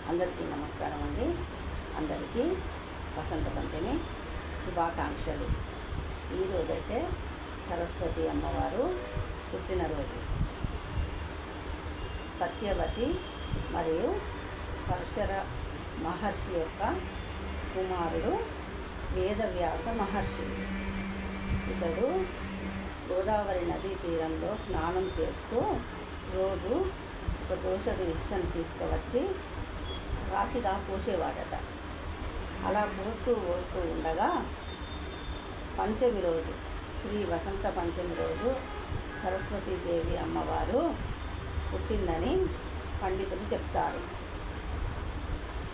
అందరికీ నమస్కారం అండి. అందరికీ వసంత పంచమి శుభాకాంక్షలు. ఈరోజైతే సరస్వతి అమ్మవారు పుట్టినరోజు. సత్యవతి మరియు పరశర మహర్షి యొక్క కుమారుడు వేదవ్యాస మహర్షి. ఇతడు గోదావరి నదీ తీరంలో స్నానం చేస్తూ రోజు ఒక దోషడు ఇసుకను తీసుకువచ్చి రాశిగా పోసేవాడట. అలా పోస్తూ ఉండగా పంచమి రోజు, శ్రీ వసంత పంచమి రోజు సరస్వతీదేవి అమ్మవారు పుట్టిందని పండితులు చెప్తారు.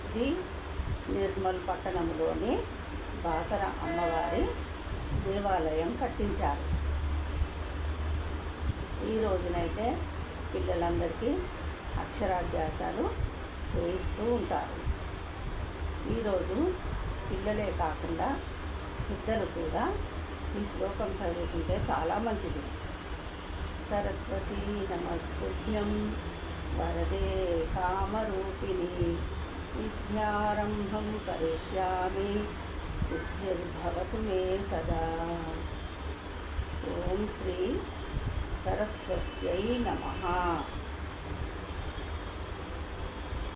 ఇది నిర్మల్ పట్టణంలోని బాసర అమ్మవారి దేవాలయం కట్టించారు. ఈ రోజునైతే పిల్లలందరికీ అక్షరాభ్యాసాలు చేయిస్తూ ఉంటారు. ఈరోజు పిల్లలే కాకుండా పెద్దలు కూడా ఈ శ్లోకం చదువుకుంటే చాలా మంచిది. సరస్వతీ నమస్తుభ్యం వరదే కామరూపిణి విద్యారంభం కరిష్యామి సిద్ధిర్భవతు మే సదా. ఓం శ్రీ సరస్వత్యై నమః.